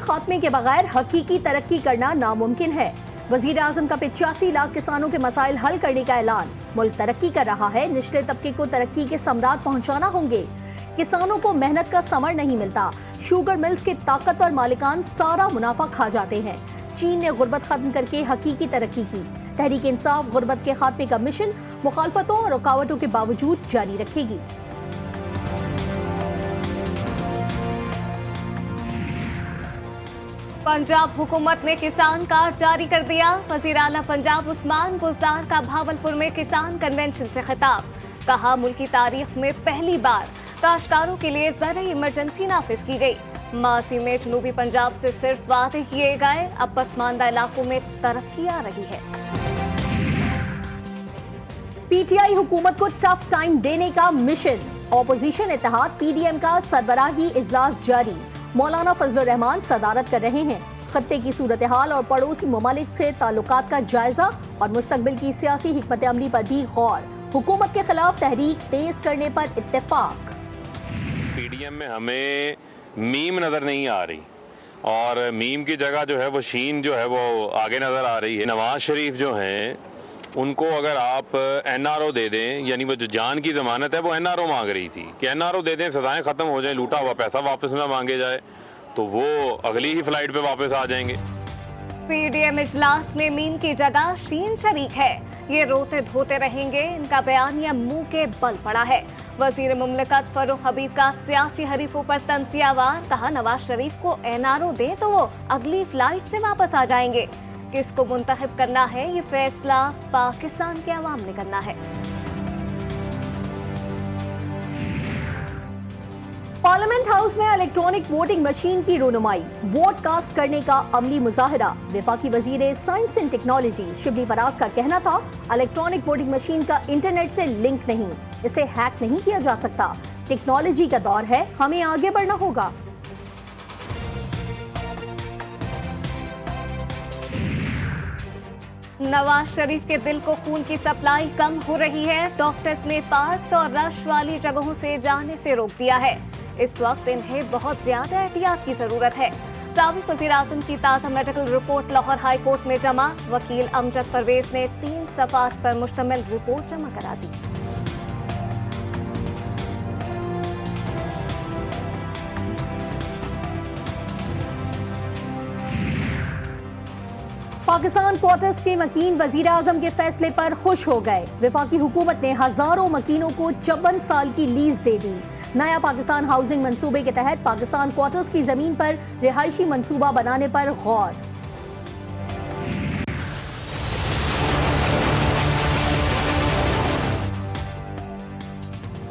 खात्मे के बगैर हकीकी तरक्की करना नामुमकिन है। वजीर आजम का 85 लाख किसानों के मसाइल हल करने का ऐलान। मुल्क तरक्की कर रहा है, निचले तबके को तरक्की के समरात पहुंचाना होंगे। किसानों को मेहनत का समर नहीं मिलता। शुगर मिल्स के ताकतवर मालिकान सारा मुनाफा खा जाते हैं। चीन ने गुर्बत खत्म करके हकीकी तरक्की की। तहरीक इंसाफ गुर्बत के खात्मे का मिशन मुखालफतों और रुकावटों के बावजूद जारी रखेगी। पंजाब हुकूमत ने किसान कार्ड जारी कर दिया। वजीर आला पंजाब उस्मान बुज़दार का भावलपुर में किसान कन्वेंशन से खिताब। कहा, मुल्क की तारीख में पहली बार काश्तकारों के लिए ज़रूरी इमरजेंसी नाफिज की गई। मासी में जनूबी पंजाब से सिर्फ वादे किए गए, अब पसमानदा इलाकों में तरक्की आ रही है। पीटीआई हुकूमत को टफ टाइम देने का मिशन। ऑपोजिशन इत्तेहाद पीडीएम का सरबराही इजलास जारी। मौलाना फजलुर रहमान सदारत कर रहे हैं। खत्ते की सूरत हाल और पड़ोसी ममालिक से ताल्लुकात का जायजा और मुस्तकबिल की सियासी हिकमत अमली पर भी गौर। हुकूमत के खिलाफ तहरीक तेज करने पर इत्तेफाक। पीडीएम में हमें मीम नजर नहीं आ रही और मीम की जगह जो है वो शीन जो है वो आगे नजर आ रही है। नवाज शरीफ जो हैं उनको अगर आप एनआरओ दे दें, यानी वो जो जान की जमानत है वो एनआरओ मांग रही थी कि एनआरओ दे दें, सजाएं खत्म हो जाए, लूटा हुआ पैसा वापस ना मांगे जाए, तो वो अगली ही फ्लाइट पे वापस आ जाएंगे। पीडीएम इजलास में मीम की जगह शीन शरीक है। ये रोते धोते रहेंगे, इनका बयानिया मुंह के बल पड़ा है। वजीर मुमलिकत फरूख हबीब का सियासी हरीफों पर तंजियावार। कहा, नवाज शरीफ को एनआरओ दे तो वो अगली फ्लाइट से वापस आ जाएंगे। किसको मुंतखब करना है, ये फैसला पाकिस्तान के अवाम ने करना है। पार्लियामेंट हाउस में इलेक्ट्रॉनिक वोटिंग मशीन की रोनुमाई। वोट कास्ट करने का अमली मुजाहरा। वफाकी वजीर science and technology Shibli Faraz का कहना था, इलेक्ट्रॉनिक वोटिंग मशीन का इंटरनेट से लिंक नहीं, इसे हैक नहीं किया जा सकता। टेक्नोलॉजी का दौर है, हमें आगे बढ़ना होगा। नवाज शरीफ के दिल को खून की सप्लाई कम हो रही है। डॉक्टर्स ने पार्क्स और रश वाली जगहों से जाने से रोक दिया है। इस वक्त इन्हें बहुत ज्यादा एहतियात की जरूरत है। साबिक वज़ीर आज़म की ताज़ा medical report Lahore high court में जमा। वकील अमजद परवेज ने 3 सफ़ात पर मुश्तमिल रिपोर्ट जमा करा दी। पाकिस्तान क्वार्टर्स के मकीन वजीर आजम के फैसले पर खुश हो गए। वफाकी हुकूमत ने हजारों मकीनों को 54 साल की लीज दे दी। नया पाकिस्तान हाउसिंग मंसूबे के तहत पाकिस्तान क्वार्टर्स की जमीन पर रिहायशी मंसूबा बनाने पर गौर।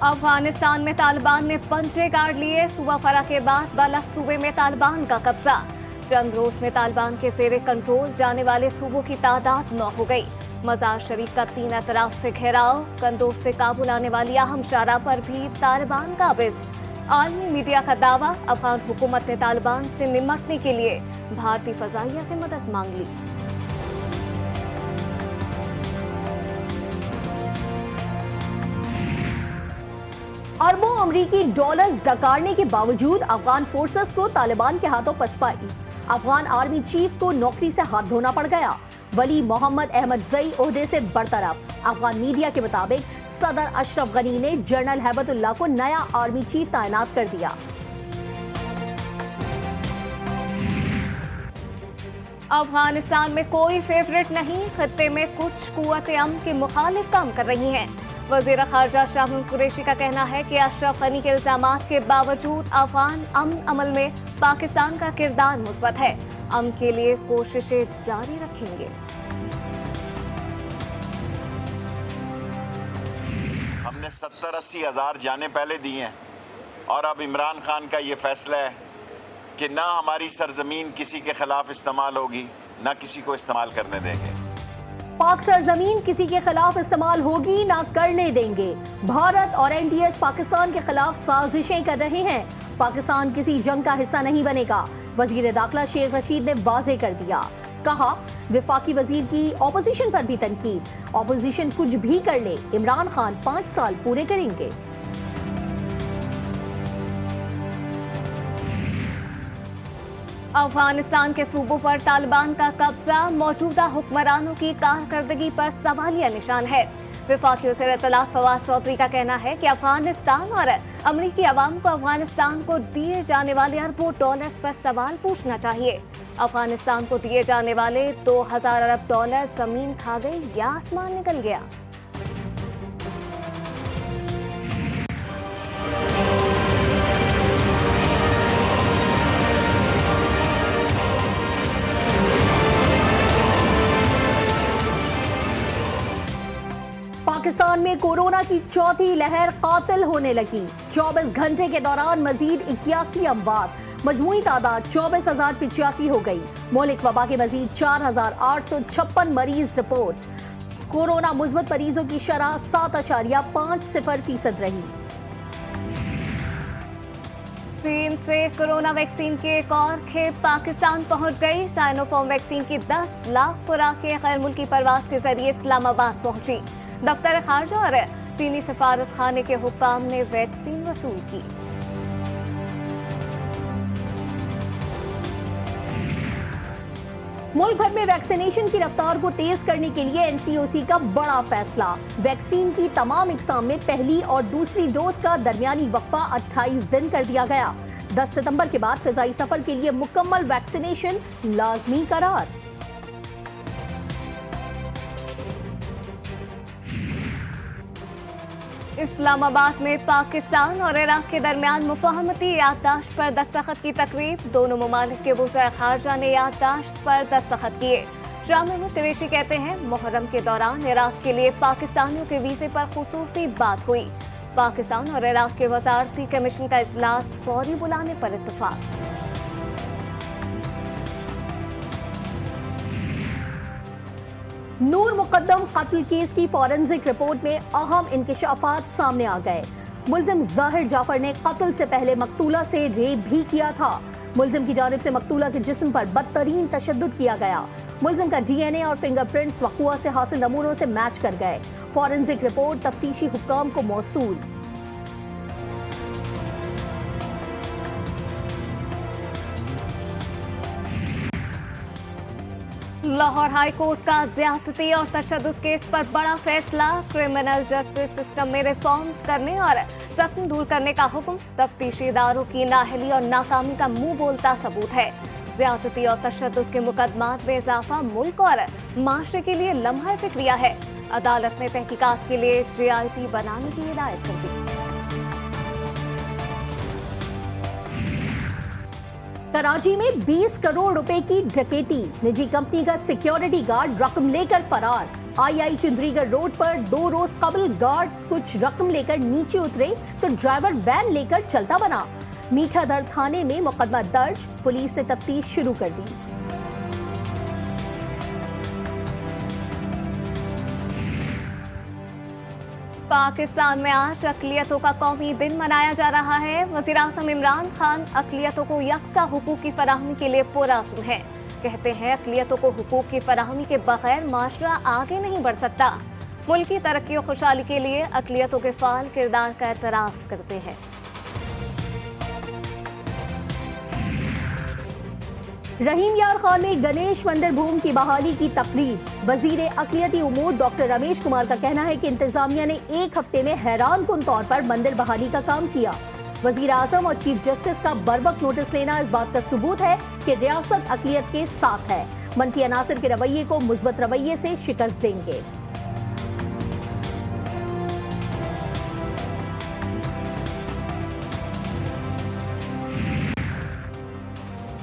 अफगानिस्तान में तालिबान ने पंजे गाड़ लिए। सूबा फरा के बाद बलख सूबे में तालिबान का कब्जा। चंद रोज में तालिबान के जेरे कंट्रोल जाने वाले सूबों की तादाद 9 हो गई। मजार शरीफ का 3 अतराफ से घेराव। कंदोज से काबुल आने वाली अहम शाहराह पर भी तालिबान काबिज। आलमी मीडिया का दावा, अफगान हुकूमत ने तालिबान से निपटने के लिए भारतीय फजाइया से मदद मांग ली। अरबों अमरीकी डॉलर्स डकारने के बावजूद अफगान फोर्सेस को तालिबान के हाथों पसपाई। अफगान आर्मी चीफ को नौकरी से हाथ धोना पड़ गया। वली मोहम्मद अहमद जई ओहदे से बरतरफ। अफगान मीडिया के मुताबिक सदर अशरफ गनी ने जनरल हैबतुल्लाह को नया आर्मी चीफ तैनात कर दिया। अफगानिस्तान में कोई फेवरेट नहीं, खत्ते में कुछ कुव्वत अमन के मुखालिफ काम कर रही हैं। वज़ीर ख़ारजा शाह महमूद कुरैशी का कहना है कि अशरफ गनी के इल्ज़ामात के बावजूद अफगान अमन अमल में पाकिस्तान का किरदार मुस्बत है। अमन के लिए कोशिशें जारी रखेंगे। हमने 70-80 हज़ार जाने पहले दी हैं और अब इमरान खान का ये फैसला है कि ना हमारी सरजमीन किसी के खिलाफ इस्तेमाल होगी, ना किसी को इस्तेमाल करने देंगे। पाक सरजमीन किसी के खिलाफ इस्तेमाल होगी ना करने देंगे। भारत और एनडीएस पाकिस्तान के खिलाफ साजिशें कर रहे हैं। पाकिस्तान किसी जंग का हिस्सा नहीं बनेगा। वजीर दाखिला शेख रशीद ने वाजे कर दिया। कहा, वफाकी वजीर की ऑपोजिशन पर भी तनकीद। ऑपोजिशन कुछ भी कर ले, इमरान खान 5 साल पूरे करेंगे। अफगानिस्तान के सूबों पर तालिबान का कब्जा मौजूदा हुक्मरानों की कारकर्दगी पर सवालिया निशान है। वफाकी वज़ीर इत्तलात फवाद चौधरी का कहना है कि अफगानिस्तान और अमरीकी अवाम को अफगानिस्तान को दिए जाने वाले अरबों डॉलर्स पर सवाल पूछना चाहिए। अफगानिस्तान को दिए जाने वाले 2000 अरब डॉलर जमीन खा गई या आसमान निकल गया। पाकिस्तान में कोरोना की चौथी लहर कातिल होने लगी। 24 घंटे के दौरान मजीद 81 अमवात, मजमूई तादाद 24,085 हो गई। मौलिक वबा के मजीद 4,856 मरीज रिपोर्ट। कोरोना मुस्बत मरीजों की शरह 7.50% रही। चीन से कोरोना वैक्सीन की एक और खेप पाकिस्तान पहुंच गई। साइनोफार्म वैक्सीन की 10 लाख खुराकें गैर मुल्की परवाज के जरिए इस्लामाबाद पहुंची। दफ्तर खारजा और चीनी सफारत खाने के हुक्काम ने वैक्सीन वसूल की। मुल्क भर में वैक्सीनेशन की रफ्तार को तेज करने के लिए एनसीओसी का बड़ा फैसला। वैक्सीन की तमाम इकसाम में पहली और दूसरी डोज का दरमियानी वक्फा 28 दिन कर दिया गया। 10 सितंबर के बाद फिजाई सफर के लिए मुकम्मल वैक्सीनेशन लाजमी करार। इस्लामाबाद में पाकिस्तान और इराक के दरमियान मुफाहमती याददाश्त पर दस्तखत की तकरीब। दोनों ममालिक के वज़ीर खारजा ने याददाश्त पर दस्तखत किए। शाह महमूद कुरैशी कहते हैं मुहर्रम के दौरान इराक के लिए पाकिस्तानियों के वीजे पर खुसूसी बात हुई। पाकिस्तान और इराक के वजारती कमीशन का इजलास फौरी बुलाने पर इत्तफाक। नूर मुकद्दम कत्ल केस की फॉरेंसिक रिपोर्ट में अहम इंकिशाफात सामने आ गए। मुल्जिम जाहिर जाफर ने कत्ल से पहले मकतूला से रेप भी किया था। मुल्जिम की जानिब से मकतूला के जिस्म पर बदतरीन तशद्दुद किया गया। मुल्जिम का डीएनए और फिंगरप्रिंट्स वक़ुआ से हासिल नमूनों से मैच कर गए। फॉरेंसिक रिपोर्ट तफ्तीशी हुक्काम को मौसूल। लाहौर हाई कोर्ट का ज्यादती और तशद्दुद केस पर बड़ा फैसला। क्रिमिनल जस्टिस सिस्टम में रिफॉर्म्स करने और जख्म दूर करने का हुक्म। तफ्तीशी इदारों की नाअहली और नाकामी का मुंह बोलता सबूत है। ज्यादती और तशद्दुद के मुकदमात में इजाफा मुल्क और माशरे के लिए लम्हा फिक्रिया है। अदालत ने तहकीकात के लिए JIT बनाने की हिदायत कर दी। कराची में 20 करोड़ रुपए की डकैती। निजी कंपनी का सिक्योरिटी गार्ड रकम लेकर फरार। II चुंदरीगढ़ रोड पर 2 रोज कबल गार्ड कुछ रकम लेकर नीचे उतरे तो ड्राइवर वैन लेकर चलता बना। मीठादर थाने में मुकदमा दर्ज, पुलिस ने तफ्तीश शुरू कर दी। पाकिस्तान में आज अक़लियतों का कौमी दिन मनाया जा रहा है। वज़ीर आज़म इमरान खान अक़लियतों को यकसा हुकूक की फराहमी के लिए पुरअज़्म हैं। कहते हैं अक़लियतों को हुकूक की फराहमी के बगैर माशरा आगे नहीं बढ़ सकता। मुल्क की तरक्की और खुशहाली के लिए अक़लियतों के फ़ाल किरदार का एतराफ़ करते हैं। रहीम यार खान में गणेश मंदिर भूमि की बहाली की तकरीब। वजीर अक़लियती उमूर डॉक्टर रमेश कुमार का कहना है कि इंतजामिया ने 1 हफ्ते में हैरान कुन तौर पर मंदिर बहाली का काम किया। वजीर आजम और चीफ जस्टिस का बरवक्त नोटिस लेना इस बात का सबूत है कि रियासत अक़लियत के साथ है। मनफी अनासिर के रवैये को मुस्बत रवैये से शिकस्त देंगे।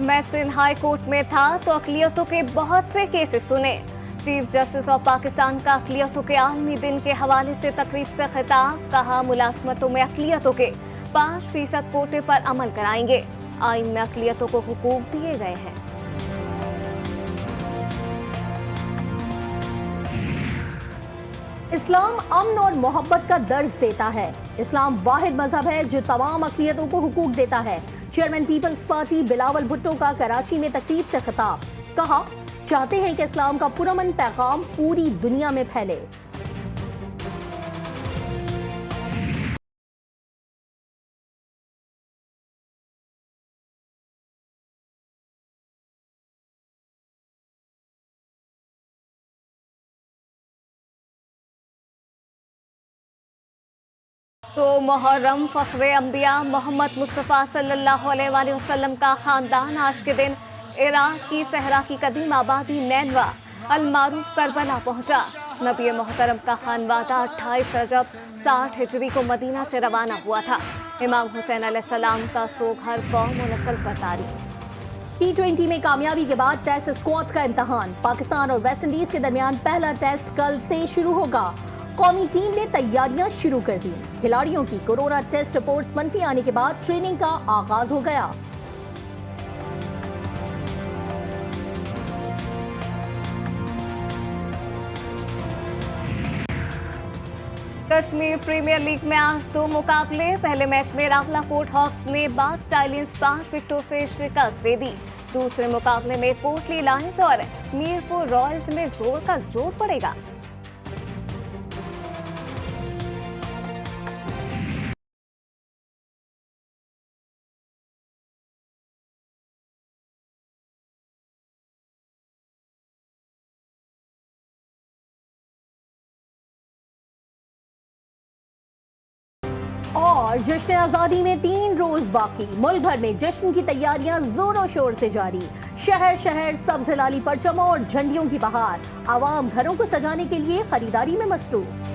मैं सिंध हाई कोर्ट में था तो अक़लियतों के बहुत से केसेस सुने। चीफ जस्टिस ऑफ पाकिस्तान का अक़लियतों के आलमी दिन के हवाले से तकरीब से खिताब। कहा मुलाजमतों में अक़लियतों के 5% कोटे पर अमल कराएंगे। आइन में अक़लियतों को हुकूक दिए गए हैं। इस्लाम अमन और मोहब्बत का दर्ज देता है। इस्लाम वाहिद मजहब है जो तमाम अक़लियतों को हुकूक देता है। Chairman Peoples Party Bilawal Bhutto का कराची में तकरीब से खिताब। कहा, चाहते हैं कि इस्लाम का पुरअमन पैगाम पूरी दुनिया में फैले। तो मुहर्रम फ़ख्रे अंबिया मोहम्मद मुस्तफ़ा सल्लल्लाहु अलैहि वसल्लम का ख़ानदान आज के दिन इराक़ की सहरा की कदीम आबादी नैनवा अल-मारूफ करबला पहुंचा। नबी मोहतरम का खानवादा 28 रजब 60 हिजरी को मदीना से रवाना हुआ था। इमाम हुसैन अलैहिस्सलाम का सोग हर कौम और नस्ल पर तारी। T20 में कामयाबी के बाद टेस्ट स्क्वाड का इम्तिहान। पाकिस्तान और वेस्टइंडीज के दरमियान पहला टेस्ट कल से शुरू होगा। कौमी टीम ने तैयारियां शुरू कर दी। खिलाड़ियों की कोरोना टेस्ट रिपोर्ट्स मनफी आने के बाद ट्रेनिंग का आगाज हो गया। कश्मीर प्रीमियर लीग में आज 2 मुकाबले। पहले मैच में रावलाकोट हॉक्स ने बाग स्टाइलियंस 5 विकेटों से शिकस्त दे दी। दूसरे मुकाबले में कोटली लायंस और मीरपुर रॉयल्स में जोर का जोर पड़ेगा। और जश्न आजादी में 3 रोज बाकी। मुल्क भर में जश्न की तैयारियां जोरों शोर से जारी। शहर शहर सब्ज लाली परचमों और झंडियों की बहार। आवाम घरों को सजाने के लिए खरीदारी में मसरूफ।